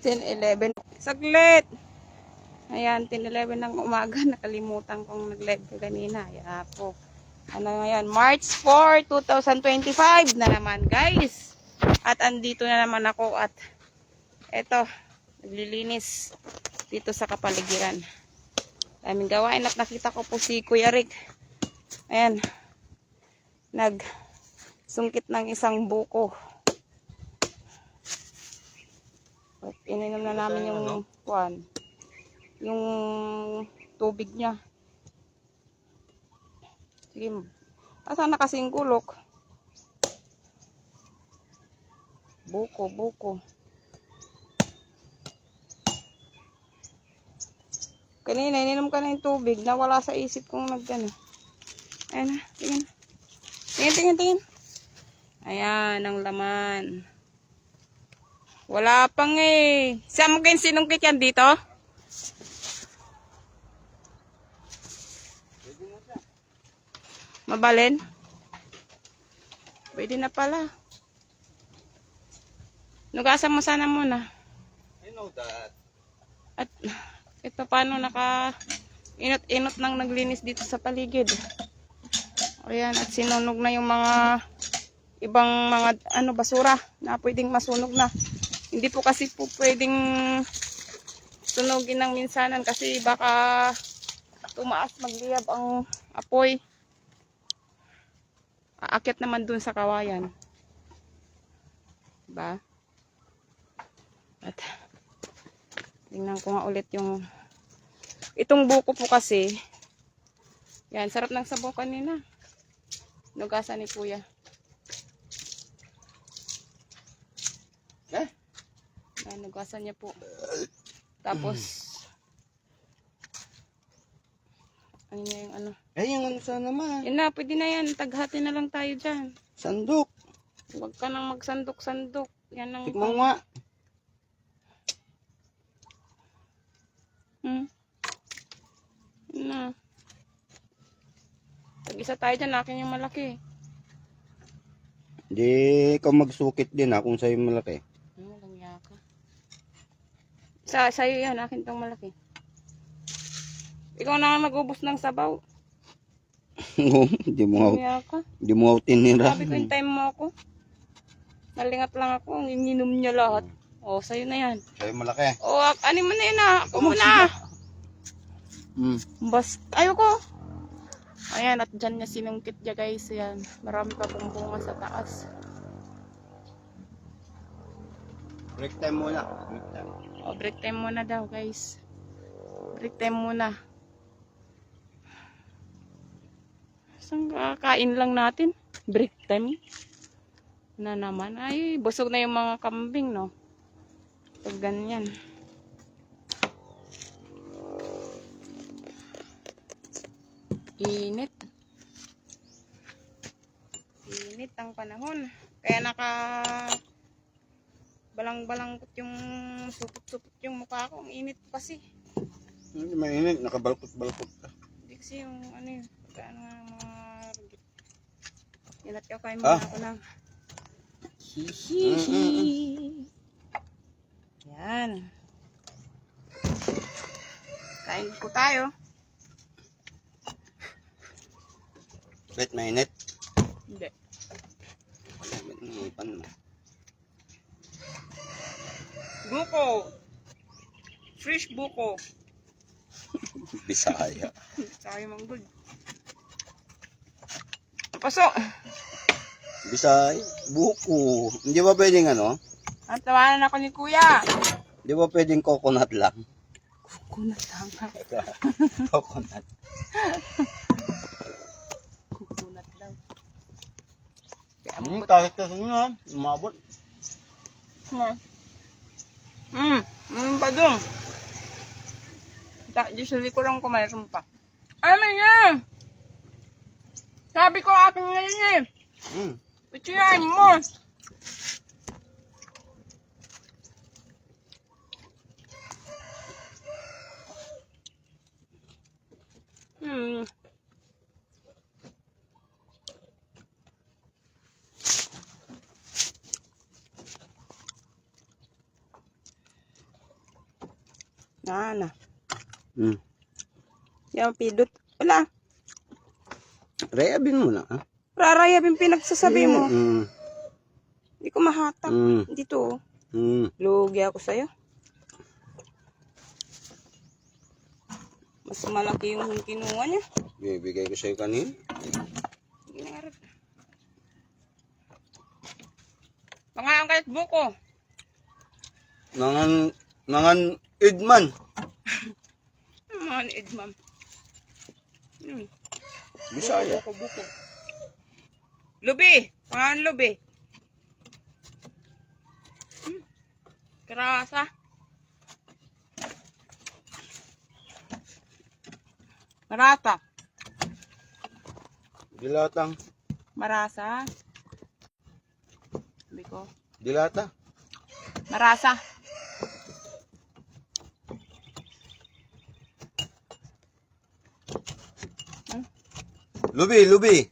10:11. Saglit! Ayan, 10:11 ng umaga. Nakalimutan kong nag-live ko kanina. Ayan po. Ano ngayon? March 4, 2025 na naman, guys. At andito na naman ako at eto, naglilinis dito sa kapaligiran. Daming gawain at nakita ko po si Kuya Rick. Ayan. Nagsungkit ng isang buko. At ininom na namin yung yung tubig niya. Sige, asan na kasing gulok? Buko. Kanina, ininom ka na yung tubig. Nawala sa isip kong nagano. Ayan na, tingin. Tingin. Ayan, ang laman. Wala pang eh. Saan mo kayo sinungkit yan dito? Mabalin? Pwede na pala. Nugasan mo sana muna. I know that. At ito paano inot nang naglinis dito sa paligid. Ayan, at sinunog na yung mga ibang mga basura na pwedeng masunog na. Hindi po kasi po pwedeng sunugin ng minsanan kasi baka tumaas magliyab ang apoy. Aakyat naman dun sa kawayan. Diba? At tingnan ko nga ulit yung itong buko po kasi. Yan, sarap ng sabaw kanina. Nugasan ni Kuya. Yan, nugasan niya po. Tapos ano niya yung ano? Yung ano sana naman. Yan na, pwede na yan. Taghati na lang tayo dyan. Sandok. Huwag ka nang magsandok-sandok. Yan ang... Tikman nga. Yan na. Tag-isa tayo dyan. Akin yung malaki. Hindi ikaw magsukit din kung sa'yo malaki. Walang yaka. Sa'yo yan. Akin tong malaki. Ikaw na mag-ubos ng sabaw. Hindi mo ako tinira. Sabi ko, hintayin mo ako. Nalingat lang ako. Ang ininom niya lahat. O, sa'yo na yan. Sa'yo malaki. O, ano mo na yun Ako muna. Ayoko. Ayan, at dyan niya sinungkit niya guys. Ayan. Marami pa pong bunga sa taas. Break time muna. O, break time muna daw guys. Break time muna. Saan kakain lang natin? Break time. Na naman. Ay, busog na yung mga kambing, no? Pag ganyan. Init. Init ang panahon. Kaya balang-balangkot yung supot-supot yung mukha ko. Ang init kasi. Hindi mainit. Nakabalkot-balkot ka. Hindi kasi yung ano yun. Pagkaan nga mga rugit. Inat ka kain muna ako ng hihihi. Yan. Kain po tayo. Wait, mainit. Hindi. Buko. Fresh buko. Bisaya. Sabi mong good. Pasok. Bisaya. Buko. Hindi ba pwedeng ano? At tawanan ako ni Kuya. Hindi ba pwedeng coconut lang? Coconut lang. Coconut. Coconut lang. Kahit kasi nga, umabot. Pa doon. Usually ko lang kumayroon pa. Ano yan? Sabi ko akin ngayon eh. Picturean mo. Na. Hmm. Yan, pidot. Wala. Rayabin mo na, ha? Rarayab yung pinagsasabi mo. Hmm. Hindi ko mahatak. Hmm. Dito. Hmm. Lugi ako sa'yo. Mas malaki yung kinuha niya. Bibigay ko sa'yo kanina. Ginarap. Pangalan kahit buko. Nangan Edman. Mga ni Edmam. Bisaya. Buko. Lubi. Pangalan lubi. Karasa. Marata. Dilatang. Marasa. Sabi ko. Dilata. Marasa. Lubi.